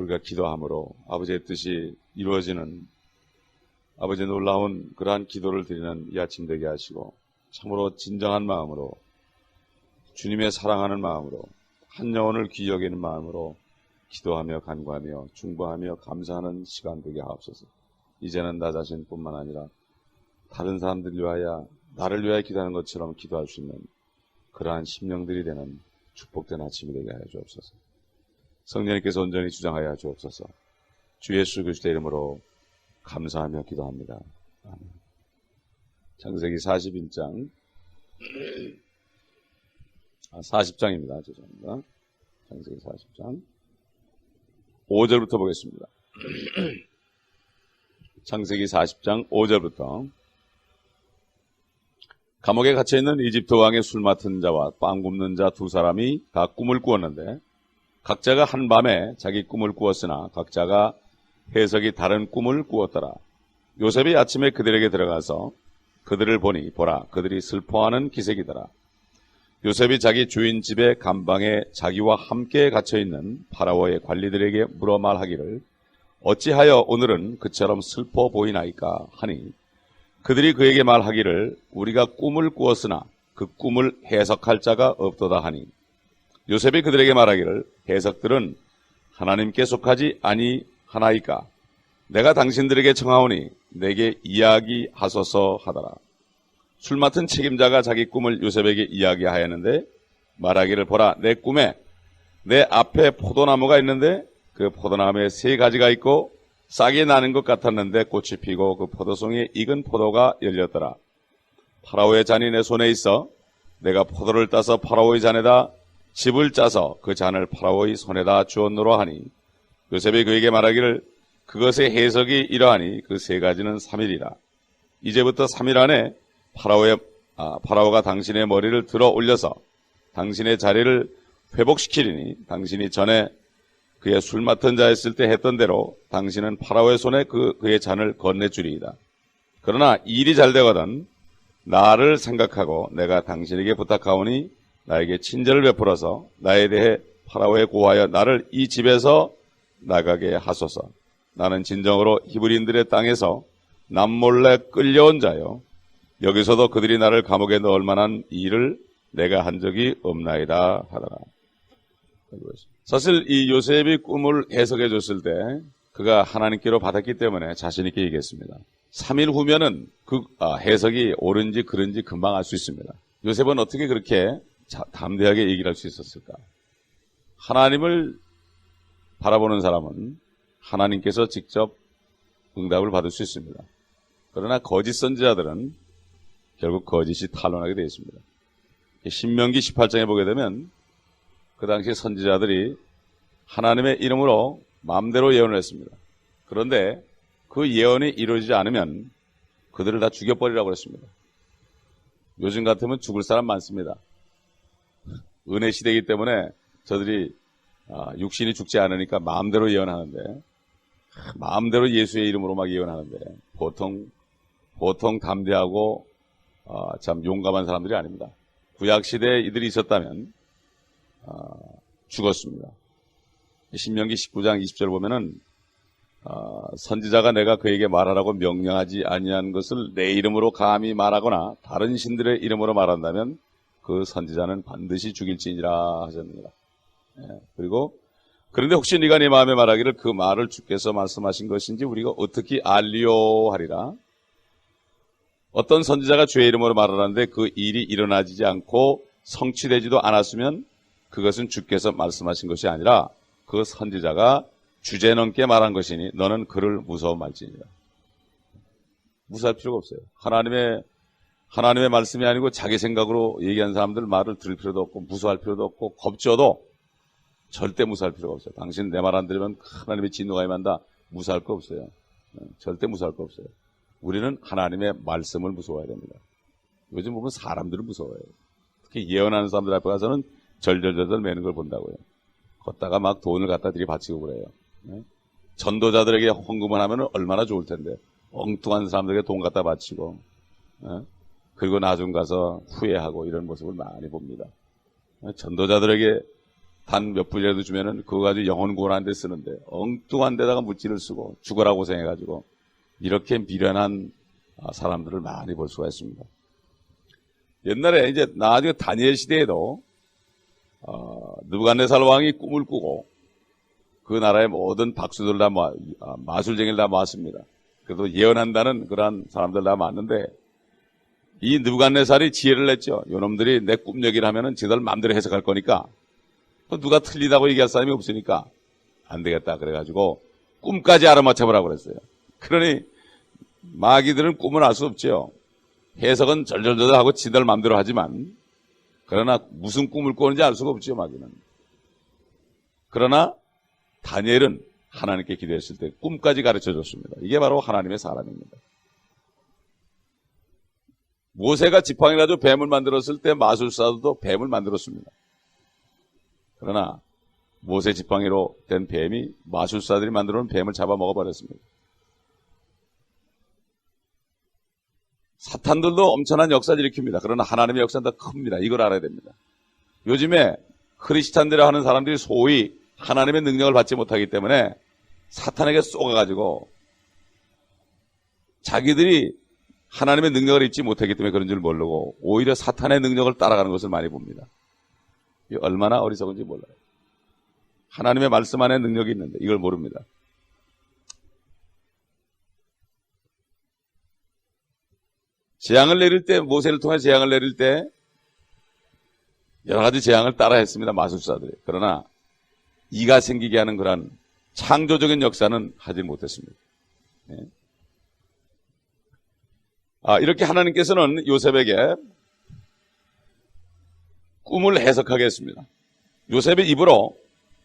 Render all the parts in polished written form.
우리가 기도함으로 아버지의 뜻이 이루어지는 아버지의 놀라운 그러한 기도를 드리는 이 아침 되게 하시고 참으로 진정한 마음으로 주님의 사랑하는 마음으로 한 영혼을 귀히 여기는 마음으로 기도하며 간구하며 중보하며 감사하는 시간 되게 하옵소서. 이제는 나 자신뿐만 아니라 다른 사람들 위하여 나를 위하여 기도하는 것처럼 기도할 수 있는 그러한 심령들이 되는 축복된 아침이 되게 하여 주옵소서. 성령님께서 온전히 주장하여 주옵소서. 주 예수 그리스도의 이름으로 감사하며 기도합니다. 아멘. 창세기 41장 40장입니다. 죄송합니다. 창세기 40장 5절부터 보겠습니다. 창세기 40장 5절부터 감옥에 갇혀있는 이집트 왕의 술 맡은 자와 빵 굽는 자 두 사람이 각 꿈을 꾸었는데 각자가 한밤에 자기 꿈을 꾸었으나 각자가 해석이 다른 꿈을 꾸었더라. 요셉이 아침에 그들에게 들어가서 그들을 보니 보라 그들이 슬퍼하는 기색이더라. 요셉이 자기 주인 집의 감방에 자기와 함께 갇혀있는 파라오의 관리들에게 물어 말하기를 어찌하여 오늘은 그처럼 슬퍼 보이나이까 하니 그들이 그에게 말하기를 우리가 꿈을 꾸었으나 그 꿈을 해석할 자가 없도다 하니 요셉이 그들에게 말하기를 해석들은 하나님께 속하지 아니하나이까 내가 당신들에게 청하오니 내게 이야기하소서 하더라. 술 맡은 책임자가 자기 꿈을 요셉에게 이야기하였는데 말하기를 보라 내 꿈에 내 앞에 포도나무가 있는데 그 포도나무에 3가지가 있고 싹이 나는 것 같았는데 꽃이 피고 그 포도송이에 익은 포도가 열렸더라. 파라오의 잔이 내 손에 있어 내가 포도를 따서 파라오의 잔에다 집을 짜서 그 잔을 파라오의 손에다 주었노라 하니 요셉이 그에게 말하기를 그것의 해석이 이러하니 그 3가지는 3일이라. 이제부터 3일 안에 파라오가 당신의 머리를 들어 올려서 당신의 자리를 회복시키리니 당신이 전에 그의 술 맡은 자였을 때 했던 대로 당신은 파라오의 손에 그의 잔을 건네주리이다. 그러나 일이 잘 되거든 나를 생각하고 내가 당신에게 부탁하오니 나에게 친절을 베풀어서 나에 대해 파라오에 고하여 나를 이 집에서 나가게 하소서. 나는 진정으로 히브리인들의 땅에서 남몰래 끌려온 자요 여기서도 그들이 나를 감옥에 넣을 만한 일을 내가 한 적이 없나이다 하더라. 사실 이 요셉이 꿈을 해석해 줬을 때 그가 하나님께로 받았기 때문에 자신 있게 얘기했습니다. 3일 후면은 그 해석이 옳은지 그른지 금방 알 수 있습니다. 요셉은 어떻게 그렇게 담대하게 얘기를 할 수 있었을까? 하나님을 바라보는 사람은 하나님께서 직접 응답을 받을 수 있습니다. 그러나 거짓 선지자들은 결국 거짓이 탄론하게 되어 있습니다. 신명기 18장에 보게 되면 그 당시 선지자들이 하나님의 이름으로 마음대로 예언을 했습니다. 그런데 그 예언이 이루어지지 않으면 그들을 다 죽여버리라고 했습니다. 요즘 같으면 죽을 사람 많습니다. 은혜 시대이기 때문에 저들이 육신이 죽지 않으니까 마음대로 예언하는데 마음대로 예수의 이름으로 막 예언하는데 보통 담대하고 참 용감한 사람들이 아닙니다. 구약시대에 이들이 있었다면 죽었습니다. 신명기 19장 20절 보면은 선지자가 내가 그에게 말하라고 명령하지 아니한 것을 내 이름으로 감히 말하거나 다른 신들의 이름으로 말한다면 그 선지자는 반드시 죽일지니라 하셨습니다. 그리고 그런데 혹시 네가 네 마음에 말하기를 그 말을 주께서 말씀하신 것인지 우리가 어떻게 알리오 하리라. 어떤 선지자가 주의 이름으로 말하는데 그 일이 일어나지 않고 성취되지도 않았으면 그것은 주께서 말씀하신 것이 아니라 그 선지자가 주제넘게 말한 것이니 너는 그를 무서워 말지니라. 무서워할 필요가 없어요. 하나님의 말씀이 아니고 자기 생각으로 얘기한 사람들 말을 들을 필요도 없고 무서워할 필요도 없고 겁줘도 절대 무서워할 필요가 없어요. 당신 내 말 안 들으면 하나님의 진노가 임한다. 무서워할 거 없어요. 절대 무서워할 거 없어요. 우리는 하나님의 말씀을 무서워해야 됩니다. 요즘 보면 사람들은 무서워해요. 특히 예언하는 사람들 앞에 가서는 절절절절 매는 걸 본다고요. 걷다가 막 돈을 갖다 들이바치고 그래요. 전도자들에게 헌금을 하면 얼마나 좋을 텐데 엉뚱한 사람들에게 돈 갖다 바치고 그리고 나중 가서 후회하고 이런 모습을 많이 봅니다. 전도자들에게 단 몇 불이라도 주면은 그거 가지고 영혼 구원하는 데 쓰는데 엉뚱한 데다가 물질을 쓰고 죽어라 고생해가지고 이렇게 미련한 사람들을 많이 볼 수가 있습니다. 옛날에 이제 나중에 다니엘 시대에도 느부갓네살 왕이 꿈을 꾸고 그 나라의 모든 박수들 다 마술쟁이를 다 모았습니다. 그래도 예언한다는 그러한 사람들 다 모았는데 이 느부갓네살이 지혜를 냈죠. 요놈들이 내 꿈 얘기를 하면은 지들 마음대로 해석할 거니까 또 누가 틀리다고 얘기할 사람이 없으니까 안 되겠다. 그래가지고 꿈까지 알아맞혀보라고 그랬어요. 그러니 마귀들은 꿈을 알 수 없죠. 해석은 절절절 하고 지들 마음대로 하지만 그러나 무슨 꿈을 꾸는지 알 수가 없죠. 마귀는. 그러나 다니엘은 하나님께 기도했을 때 꿈까지 가르쳐줬습니다. 이게 바로 하나님의 사람입니다. 모세가 지팡이 가지고 뱀을 만들었을 때 마술사도 뱀을 만들었습니다. 그러나 모세 지팡이로 된 뱀이 마술사들이 만들어놓은 뱀을 잡아먹어버렸습니다. 사탄들도 엄청난 역사를 일으킵니다. 그러나 하나님의 역사는 더 큽니다. 이걸 알아야 됩니다. 요즘에 크리스찬들이 하는 사람들이 소위 하나님의 능력을 받지 못하기 때문에 사탄에게 쏘가가지고 자기들이 하나님의 능력을 잊지 못하기 때문에 그런 줄 모르고 오히려 사탄의 능력을 따라가는 것을 많이 봅니다. 얼마나 어리석은지 몰라요. 하나님의 말씀 안에 능력이 있는데 이걸 모릅니다. 재앙을 내릴 때, 모세를 통해 재앙을 내릴 때 여러 가지 재앙을 따라 했습니다. 마술사들이. 그러나 이가 생기게 하는 그런 창조적인 역사는 하지 못했습니다. 네. 이렇게 하나님께서는 요셉에게 꿈을 해석하게 했습니다. 요셉의 입으로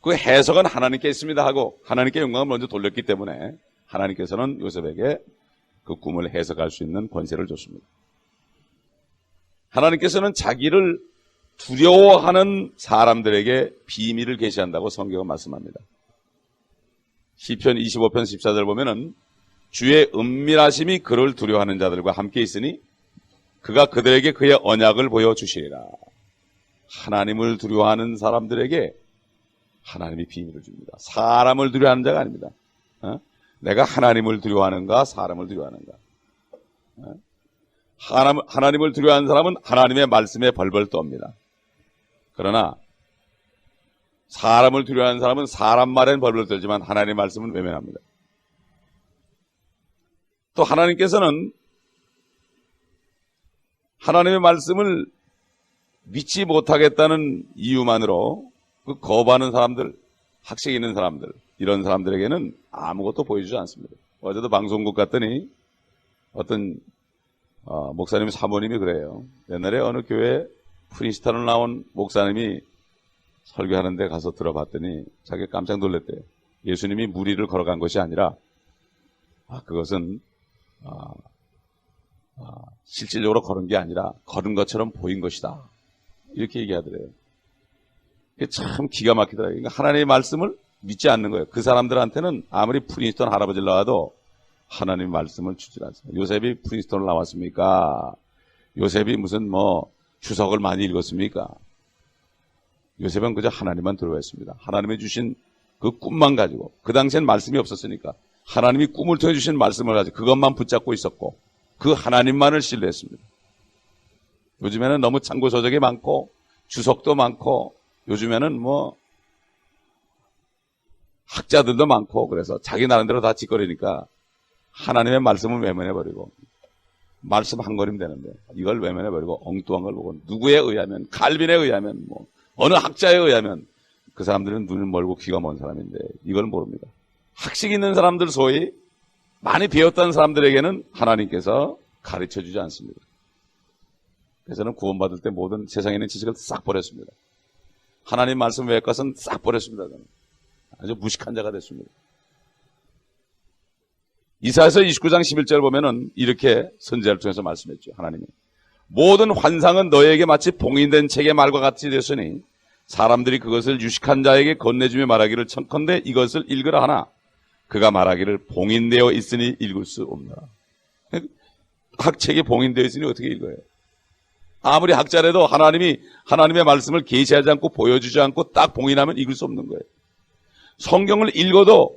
그 해석은 하나님께 있습니다 하고 하나님께 영광을 먼저 돌렸기 때문에 하나님께서는 요셉에게 그 꿈을 해석할 수 있는 권세를 줬습니다. 하나님께서는 자기를 두려워하는 사람들에게 비밀을 계시한다고 성경은 말씀합니다. 시편 25편 14절 보면은 주의 은밀하심이 그를 두려워하는 자들과 함께 있으니 그가 그들에게 그의 언약을 보여주시리라. 하나님을 두려워하는 사람들에게 하나님이 비밀을 줍니다. 사람을 두려워하는 자가 아닙니다. 내가 하나님을 두려워하는가 사람을 두려워하는가. 하나님을 두려워하는 사람은 하나님의 말씀에 벌벌 떱니다. 그러나 사람을 두려워하는 사람은 사람 말엔 벌벌 떨지만 하나님의 말씀은 외면합니다. 또 하나님께서는 하나님의 말씀을 믿지 못하겠다는 이유만으로 그 거부하는 사람들, 학식 있는 사람들, 이런 사람들에게는 아무것도 보여주지 않습니다. 어제도 방송국 갔더니 어떤 목사님 사모님이 그래요. 옛날에 어느 교회 프린스턴을 나온 목사님이 설교하는 데 가서 들어봤더니 자기가 깜짝 놀랐대요. 예수님이 무리를 걸어간 것이 아니라 그것은 실질적으로 걸은 게 아니라 걸은 것처럼 보인 것이다. 이렇게 얘기하더래요. 이게 참 기가 막히더라고요. 그러니까 하나님의 말씀을 믿지 않는 거예요. 그 사람들한테는 아무리 프린스턴 할아버지를 나와도 하나님의 말씀을 주지 않습니다. 요셉이 프린스턴을 나왔습니까? 요셉이 무슨 주석을 많이 읽었습니까? 요셉은 그저 하나님만 두려워했습니다. 하나님이 주신 그 꿈만 가지고, 그 당시엔 말씀이 없었으니까 하나님이 꿈을 통해 주신 말씀을 가지고 그것만 붙잡고 있었고 그 하나님만을 신뢰했습니다. 요즘에는 너무 참고서적이 많고 주석도 많고 요즘에는 학자들도 많고 그래서 자기 나름대로 다 짓거리니까 하나님의 말씀을 외면해버리고 말씀 한 걸음 되는데 이걸 외면해버리고 엉뚱한 걸 보고 누구에 의하면 칼빈에 의하면 어느 학자에 의하면 그 사람들은 눈을 멀고 귀가 먼 사람인데 이걸 모릅니다. 학식 있는 사람들 소위 많이 배웠다는 사람들에게는 하나님께서 가르쳐주지 않습니다. 그래서는 구원받을 때 모든 세상에 있는 지식을 싹 버렸습니다. 하나님 말씀 외의 것은 싹 버렸습니다. 저는. 아주 무식한 자가 됐습니다. 이사야서 29장 11절 보면은 이렇게 선지자를 통해서 말씀했죠. 하나님이 모든 환상은 너에게 마치 봉인된 책의 말과 같이 됐으니 사람들이 그것을 유식한 자에게 건네주며 말하기를 청컨대 이것을 읽으라 하나 그가 말하기를 봉인되어 있으니 읽을 수 없노라. 학책이 봉인되어 있으니 어떻게 읽어요? 아무리 학자라도 하나님의 말씀을 계시하지 않고 보여주지 않고 딱 봉인하면 읽을 수 없는 거예요. 성경을 읽어도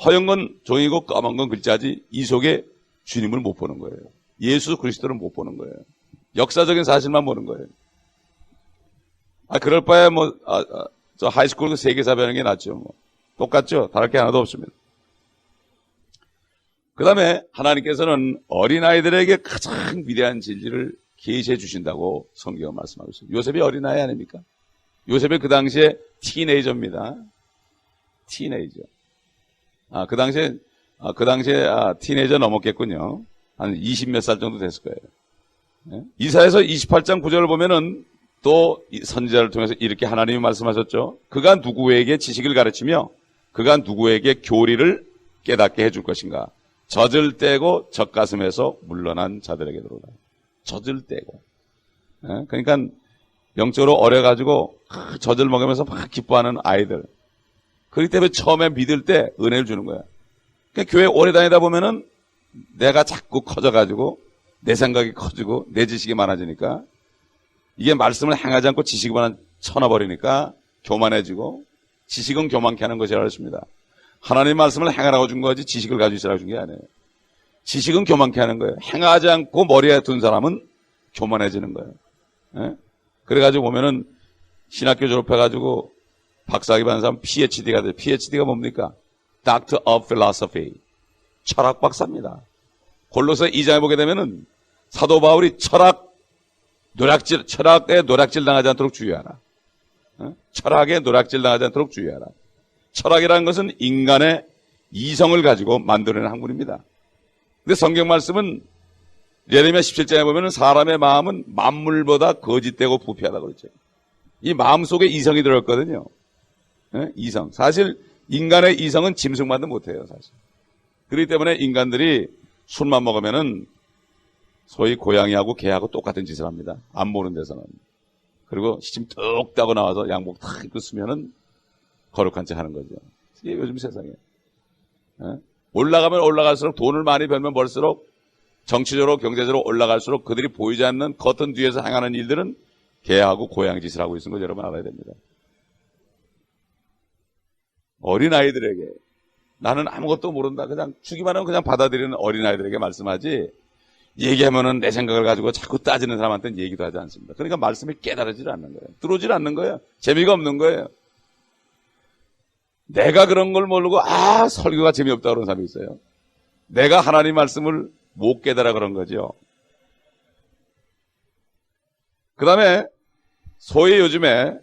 허연 건 종이고 까만 건 글자지 이 속에 주님을 못 보는 거예요. 예수 그리스도를 못 보는 거예요. 역사적인 사실만 보는 거예요. 그럴 바에 저 하이스쿨 세계사 배우는 게 낫죠. 똑같죠. 다를 게 하나도 없습니다. 그 다음에 하나님께서는 어린아이들에게 가장 위대한 진리를 계시해 주신다고 성경은 말씀하고 있습니다. 요셉이 어린아이 아닙니까? 요셉이 그 당시에 티네이저입니다. 티네이저. 그 당시에 티네이저 넘었겠군요. 한 20 몇 살 정도 됐을 거예요. 네? 이사야서 28장 9절을 보면은 또 선지자를 통해서 이렇게 하나님이 말씀하셨죠. 그가 누구에게 지식을 가르치며 그가 누구에게 교리를 깨닫게 해줄 것인가. 젖을 떼고 젖가슴에서 물러난 자들에게 들어오라. 젖을 떼고. 네? 그러니까 영적으로 어려가지고 젖을 먹으면서 막 기뻐하는 아이들. 그렇기 때문에 처음에 믿을 때 은혜를 주는 거야. 그러니까 교회 오래 다니다 보면은 내가 자꾸 커져가지고 내 생각이 커지고 내 지식이 많아지니까 이게 말씀을 행하지 않고 지식만 쳐놔버리니까 교만해지고 지식은 교만케 하는 것이라고 했습니다. 하나님 말씀을 행하라고 준 거지 지식을 가지고 있으라고 준 게 아니에요. 지식은 교만케 하는 거예요. 행하지 않고 머리에 둔 사람은 교만해지는 거예요. 예? 그래가지고 보면은 신학교 졸업해가지고 박사학위 받은 사람 PhD가 돼요. PhD가 뭡니까? Doctor of Philosophy. 철학 박사입니다. 골로새 2장에 보게 되면은 사도 바울이 철학에 노략질 당하지 않도록 주의하라. 철학에 노략질 당하지 않도록 주의하라. 철학이라는 것은 인간의 이성을 가지고 만들어낸 학문입니다. 근데 성경 말씀은 예레미야 17장에 보면은 사람의 마음은 만물보다 거짓되고 부패하다고 그랬죠. 이 마음 속에 이성이 들어있거든요. 이성. 사실 인간의 이성은 짐승만도 못해요, 사실. 그렇기 때문에 인간들이 술만 먹으면은 소위 고양이하고 개하고 똑같은 짓을 합니다. 안 보는 데서는. 그리고 시침 뚝 따고 나와서 양복 탁 입고 쓰면은 거룩한 척 하는 거죠. 이게 요즘 세상에. 올라가면 올라갈수록 돈을 많이 벌면 벌수록 정치적으로 경제적으로 올라갈수록 그들이 보이지 않는 겉은 뒤에서 행하는 일들은 개하고 고양이 짓을 하고 있는 걸 여러분 알아야 됩니다. 어린아이들에게 나는 아무것도 모른다. 그냥 주기만 하면 그냥 받아들이는 어린아이들에게 말씀하지 얘기하면은 내 생각을 가지고 자꾸 따지는 사람한테는 얘기도 하지 않습니다. 그러니까 말씀이 깨달아지질 않는 거예요. 들어오질 않는 거예요. 재미가 없는 거예요. 내가 그런 걸 모르고 설교가 재미없다 그런 사람이 있어요. 내가 하나님 말씀을 못 깨달아 그런 거죠. 그 다음에 소위 요즘에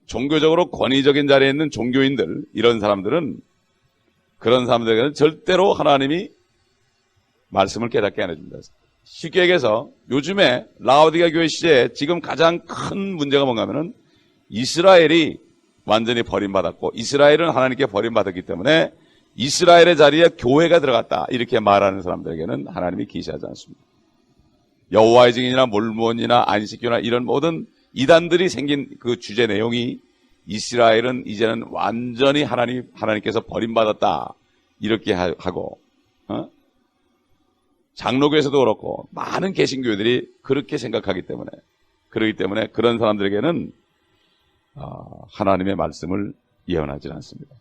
종교적으로 권위적인 자리에 있는 종교인들, 이런 사람들은 그런 사람들에게는 절대로 하나님이 말씀을 깨닫게 안 해줍니다. 쉽게 얘기해서 요즘에 라오디가 교회 시대에 지금 가장 큰 문제가 뭔가 하면은 이스라엘이 완전히 버림받았고 이스라엘은 하나님께 버림받았기 때문에 이스라엘의 자리에 교회가 들어갔다 이렇게 말하는 사람들에게는 하나님이 계시하지 않습니다. 여호와의 증인이나 몰몬이나 안식교나 이런 모든 이단들이 생긴 그 주제 내용이 이스라엘은 이제는 완전히 하나님께서 버림받았다 이렇게 하고 장로교에서도 그렇고 많은 개신교회들이 그렇게 생각하기 때문에 그렇기 때문에 그런 사람들에게는 하나님의 말씀을 예언하지 않습니다.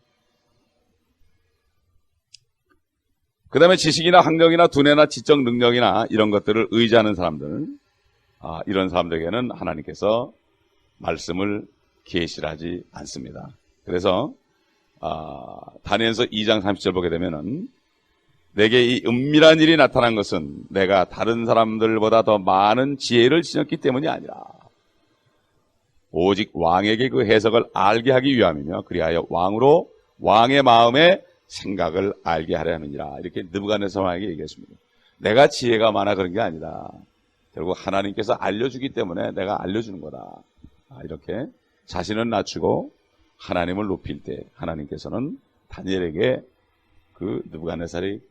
그 다음에 지식이나 학력이나 두뇌나 지적 능력이나 이런 것들을 의지하는 사람들, 이런 사람들에게는 하나님께서 말씀을 계시하지 않습니다. 그래서 다니엘서 2장 30절 보게 되면은 내게 이 은밀한 일이 나타난 것은 내가 다른 사람들보다 더 많은 지혜를 지녔기 때문이 아니라 오직 왕에게 그 해석을 알게 하기 위함이며 그리하여 왕의 마음에 생각을 알게 하려 함이니라. 이렇게 느부갓네살 왕에게 얘기했습니다. 내가 지혜가 많아 그런 게 아니다. 결국 하나님께서 알려주기 때문에 내가 알려주는 거다. 이렇게 자신을 낮추고 하나님을 높일 때 하나님께서는 다니엘에게 그 느부갓네살이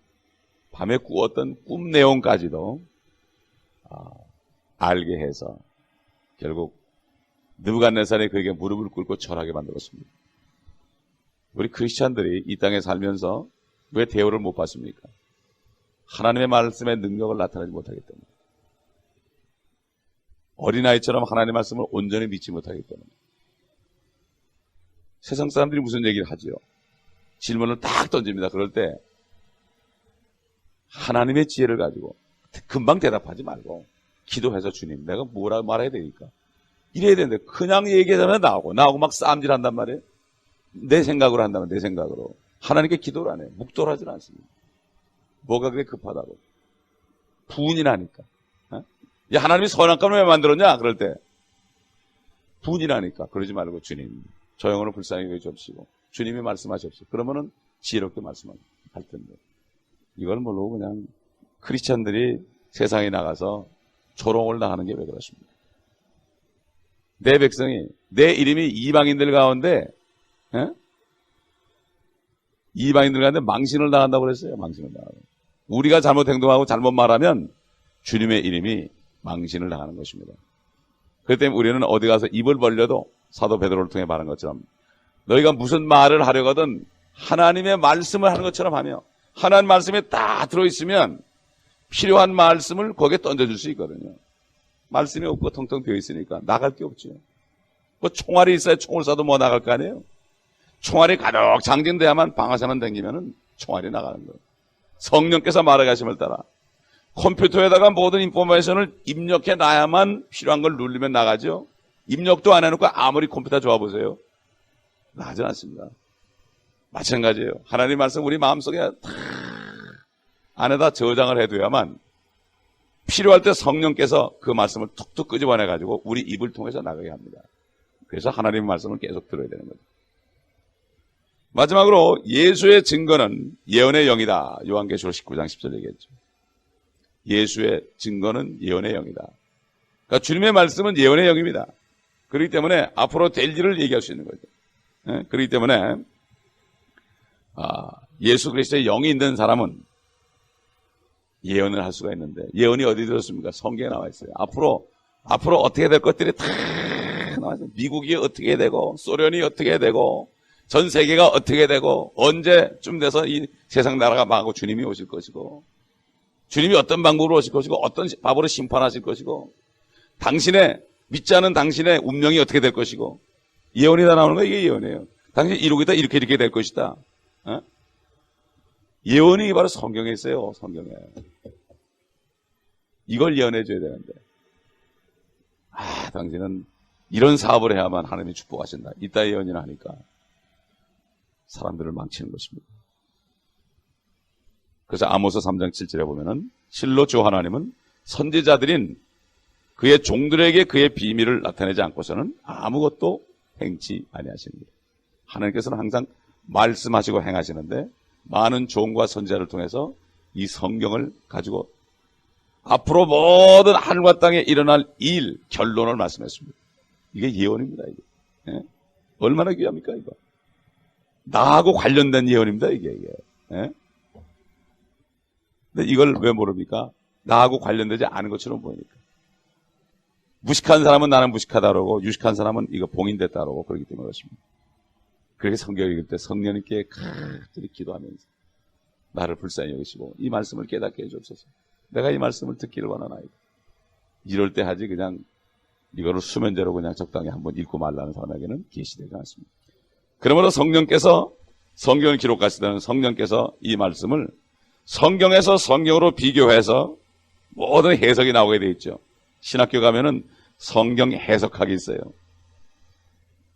밤에 꾸었던 꿈 내용까지도 알게 해서 결국 느부갓네살이 그에게 무릎을 꿇고 절하게 만들었습니다. 우리 크리스찬들이 이 땅에 살면서 왜 대우를 못 받습니까? 하나님의 말씀의 능력을 나타내지 못하기 때문에. 어린아이처럼 하나님의 말씀을 온전히 믿지 못하기 때문에. 세상 사람들이 무슨 얘기를 하지요? 질문을 딱 던집니다. 그럴 때 하나님의 지혜를 가지고 금방 대답하지 말고 기도해서 주님 내가 뭐라 말해야 되니까 이래야 되는데 그냥 얘기하자면 나오고 막 싸움질한단 말이에요. 내 생각으로 한다면 내 생각으로. 하나님께 기도를 안 해요. 묵돌하지 않습니다. 뭐가 그렇게 급하다고. 분이 나니까. 야, 하나님이 선악과를 왜 만들었냐? 그럴 때 분이 나니까 그러지 말고 주님 저 영혼을 불쌍히 여겨주옵시고 주님이 말씀하십시오. 그러면은 지혜롭게 말씀할 텐데 이걸 모르고 그냥 크리스찬들이 세상에 나가서 조롱을 당하는 게 왜 그렇습니까? 내 백성이 내 이름이 이방인들 가운데 이방인들 가운데 망신을 당한다고 그랬어요. 망신을 당하고 우리가 잘못 행동하고 잘못 말하면 주님의 이름이 망신을 당하는 것입니다. 그렇기 때문에 우리는 어디 가서 입을 벌려도 사도 베드로를 통해 말한 것처럼 너희가 무슨 말을 하려거든 하나님의 말씀을 하는 것처럼 하며 하나님 말씀에 다 들어있으면 필요한 말씀을 거기에 던져줄 수 있거든요. 말씀이 없고 텅텅 비어 있으니까 나갈 게 없죠. 뭐 총알이 있어야 총을 쏴도 뭐 나갈 거 아니에요. 총알이 가득 장전돼야만 방아쇠만 당기면은 총알이 나가는 거예요. 성령께서 말하심을 따라 컴퓨터에다가 모든 인포메이션을 입력해 놔야만 필요한 걸 누르면 나가죠. 입력도 안 해놓고 아무리 컴퓨터 좋아 보세요. 나가지 않습니다. 마찬가지예요. 하나님 말씀 우리 마음속에 다 안에다 저장을 해둬야만 필요할 때 성령께서 그 말씀을 툭툭 끄집어내가지고 우리 입을 통해서 나가게 합니다. 그래서 하나님의 말씀을 계속 들어야 되는 거죠. 마지막으로 예수의 증거는 예언의 영이다. 요한계시록 19장 10절 얘기했죠. 예수의 증거는 예언의 영이다. 그러니까 주님의 말씀은 예언의 영입니다. 그렇기 때문에 앞으로 될 일을 얘기할 수 있는 거죠. 그렇기 때문에 예수 그리스도의 영이 있는 사람은 예언을 할 수가 있는데 예언이 어디 들었습니까? 성경에 나와 있어요. 앞으로 어떻게 될 것들이 다 나와 있어요. 미국이 어떻게 되고 소련이 어떻게 되고 전 세계가 어떻게 되고 언제쯤 돼서 이 세상 나라가 망하고 주님이 오실 것이고 주님이 어떤 방법으로 오실 것이고 어떤 밥으로 심판하실 것이고 믿지 않은 당신의 운명이 어떻게 될 것이고 예언이 다 나오는 거예요. 이게 예언이에요. 당신이 이러고 이렇게 될 것이다. 예언이 바로 성경에 있어요. 성경에. 이걸 예언해 줘야 되는데 당신은 이런 사업을 해야만 하나님이 축복하신다. 이따 예언이나 하니까 사람들을 망치는 것입니다. 그래서 아모스 3장 7절에 보면은 실로 주 하나님은 선지자들인 그의 종들에게 그의 비밀을 나타내지 않고서는 아무것도 행치 아니하십니다. 하나님께서는 항상 말씀하시고 행하시는데 많은 종과 선지자를 통해서 이 성경을 가지고 앞으로 모든 하늘과 땅에 일어날 일 결론을 말씀했습니다. 이게 예언입니다. 이게 얼마나 귀합니까 이거? 나하고 관련된 예언입니다. 이게. 근데 이걸 왜 모릅니까? 나하고 관련되지 않은 것처럼 보이니까. 무식한 사람은 나는 무식하다 그러고 유식한 사람은 이거 봉인됐다 그러고 그러기 때문에 그렇습니다. 그렇게 성경 읽을 때 성령님께 간절히 기도하면서 나를 불쌍히 여기시고 이 말씀을 깨닫게 해주옵소서. 내가 이 말씀을 듣기를 원하나이다. 이럴 때 하지 그냥 이거를 수면제로 그냥 적당히 한번 읽고 말라는 사람에게는 계시되지 않습니다. 그러므로 성령께서 성경을 기록하시다는 성령께서 이 말씀을 성경에서 성경으로 비교해서 모든 해석이 나오게 돼 있죠. 신학교 가면은 성경 해석학이 있어요.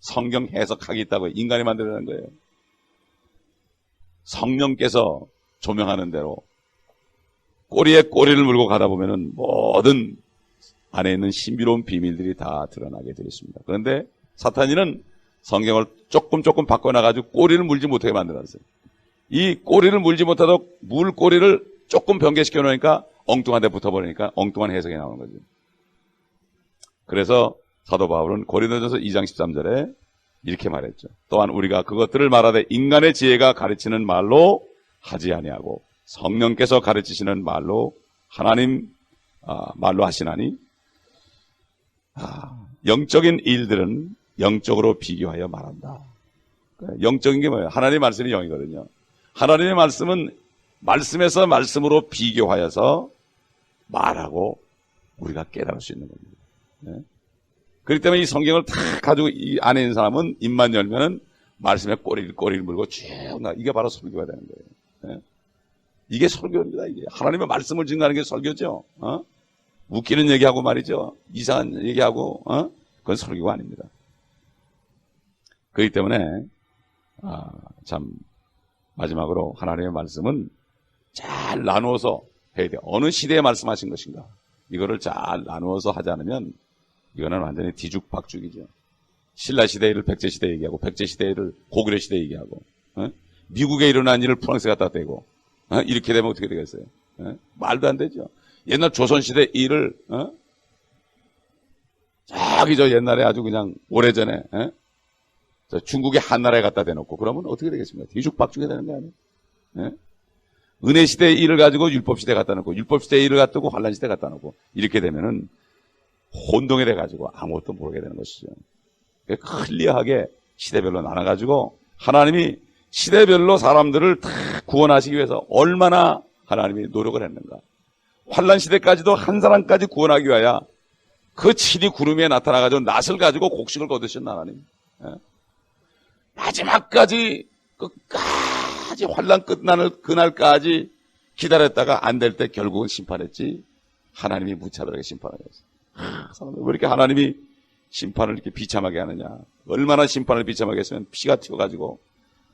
성경 해석학이 있다고 인간이 만들어낸 거예요. 성령께서 조명하는 대로 꼬리에 꼬리를 물고 가다 보면은 모든 안에 있는 신비로운 비밀들이 다 드러나게 되어 있습니다. 그런데 사탄이는 성경을 조금 바꿔놔가지고 꼬리를 물지 못하게 만들었어요. 이 꼬리를 물지 못하도록 물 꼬리를 조금 변개시켜 놓으니까 엉뚱한 데 붙어버리니까 엉뚱한 해석이 나오는 거죠. 그래서 사도 바울은 고린도전서 2장 13절에 이렇게 말했죠. 또한 우리가 그것들을 말하되 인간의 지혜가 가르치는 말로 하지 아니하고 성령께서 가르치시는 말로 하나님 말로 하시나니 영적인 일들은 영적으로 비교하여 말한다. 영적인 게 뭐예요? 하나님의 말씀이 영이거든요. 하나님의 말씀은 말씀에서 말씀으로 비교하여서 말하고 우리가 깨달을 수 있는 겁니다. 네? 그렇기 때문에 이 성경을 다 가지고 이 안에 있는 사람은 입만 열면은 말씀에 꼬리를 물고 쭉 나. 이게 바로 설교가 되는 거예요. 네? 이게 설교입니다. 이게 하나님의 말씀을 증거하는 게 설교죠. 웃기는 얘기하고 말이죠. 이상한 얘기하고 그건 설교가 아닙니다. 그렇기 때문에 참 마지막으로 하나님의 말씀은 잘 나누어서 해야 돼요. 어느 시대에 말씀하신 것인가 이거를 잘 나누어서 하지 않으면 이거는 완전히 뒤죽박죽이죠. 신라시대를 백제시대 얘기하고 백제시대를 고구려시대 얘기하고 미국에 일어난 일을 프랑스에 갖다 대고 이렇게 되면 어떻게 되겠어요? 말도 안 되죠. 옛날 조선시대 일을 저기 저 옛날에 아주 그냥 오래전에 저 중국의 한나라에 갖다 대놓고 그러면 어떻게 되겠습니까? 뒤죽박죽이 되는 거 아니에요? 은혜시대의 일을 가지고 율법시대 갖다 놓고 율법시대의 일을 갖다 놓고 환란시대 갖다 놓고 이렇게 되면은 혼동이 돼가지고 아무것도 모르게 되는 것이죠. 클리어하게 시대별로 나눠가지고 하나님이 시대별로 사람들을 다 구원하시기 위해서 얼마나 하나님이 노력을 했는가. 환란시대까지도 한 사람까지 구원하기 위하여 그 칠이 구름 위에 나타나가지고 낫을 가지고 곡식을 거두신 하나님. 마지막까지 끝까지 환란 끝나는 그날까지 기다렸다가 안 될 때 결국은 심판했지. 하나님이 무차별하게 심판하셨어요. 왜 이렇게 하나님이 심판을 이렇게 비참하게 하느냐. 얼마나 심판을 비참하게 했으면 피가 튀어가지고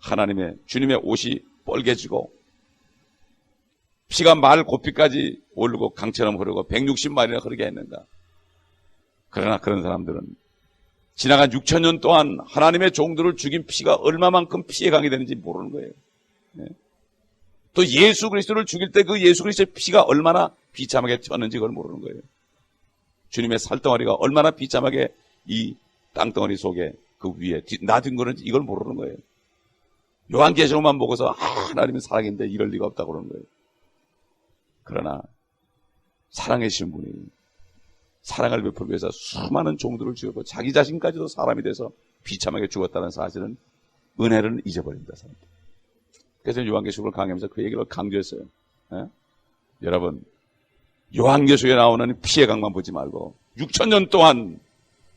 하나님의 주님의 옷이 뻘개지고 피가 말 고피까지 오르고 강처럼 흐르고 160마리나 흐르게 했는가. 그러나 그런 사람들은 지나간 6,000년 동안 하나님의 종들을 죽인 피가 얼마만큼 피해 강이 되는지 모르는 거예요. 네. 또 예수 그리스도를 죽일 때 그 예수 그리스도의 피가 얼마나 비참하게 튀었는지 그걸 모르는 거예요. 주님의 살덩어리가 얼마나 비참하게 이 땅덩어리 속에 그 위에 놔둔 거는지 이걸 모르는 거예요. 요한계시록만 보고서 하나님은 사랑인데 이럴 리가 없다고 그러는 거예요. 그러나 사랑해주신 분이 사랑을 베풀기 위해서 수많은 종들을 죽였고 자기 자신까지도 사람이 돼서 비참하게 죽었다는 사실은 은혜를 잊어버립니다. 사람들. 그래서 요한계시록을 강의하면서 그 얘기를 강조했어요. 여러분 요한계시록에 나오는 피의 강만 보지 말고 6,000년 동안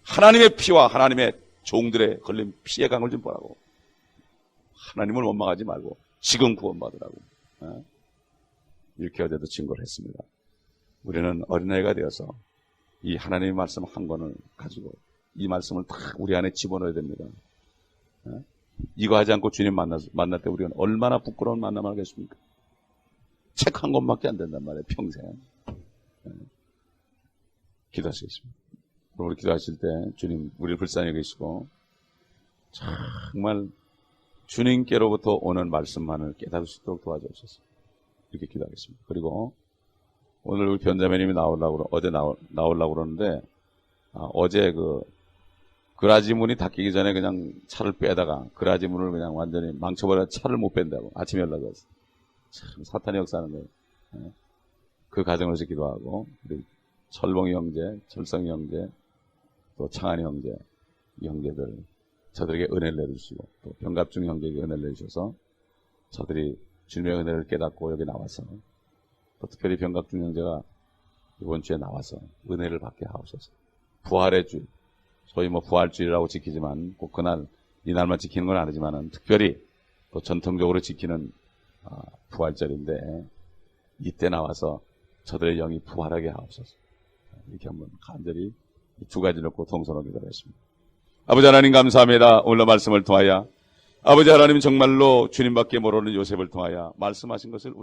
하나님의 피와 하나님의 종들의 걸린 피의 강을 좀 보라고. 하나님을 원망하지 말고 지금 구원받으라고. 이렇게 어제도 증거를 했습니다. 우리는 어린아이가 되어서 이 하나님의 말씀 한 권을 가지고 이 말씀을 다 우리 안에 집어넣어야 됩니다. 이거 하지 않고 주님 만날 때 우리는 얼마나 부끄러운 만남을 하겠습니까? 책 한 권밖에 안 된단 말이에요. 평생. 기도하시겠습니다. 우리 기도하실 때 주님 우리를 불쌍히 여기시고 정말 주님께로부터 오는 말씀만을 깨달을 수 있도록 도와주옵소서. 이렇게 기도하겠습니다. 그리고 오늘 우리 변자매님이 어제 나오려고 그러는데 어제 그 그라지 문이 닫히기 전에 그냥 차를 빼다가 그라지 문을 그냥 완전히 망쳐버려 차를 못 뺀다고 아침에 연락이 왔어요. 참 사탄의 역사하는 거예요. 그 가정을 기도하고 우리 철봉이 형제, 철성이 형제, 또 창한이 형제, 이 형제들 저들에게 은혜를 내주시고 또 병갑중 형제에게 은혜를 내주셔서 저들이 주님의 은혜를 깨닫고 여기 나와서 또 특별히 병갑중 형제가 이번 주에 나와서 은혜를 받게 하옵소서. 부활의 주, 소위 부활주일이라고 지키지만 꼭 그날 이날만 지키는 건 아니지만은 특별히 또 전통적으로 지키는 부활절인데 이때 나와서 저들의 영이 부활하게 하옵소서. 이렇게 한번 간절히 두 가지 놓고 동서로 기도하겠습니다. 아버지 하나님 감사합니다. 오늘 말씀을 통하여 아버지 하나님 정말로 주님밖에 모르는 요셉을 통하여 말씀하신 것을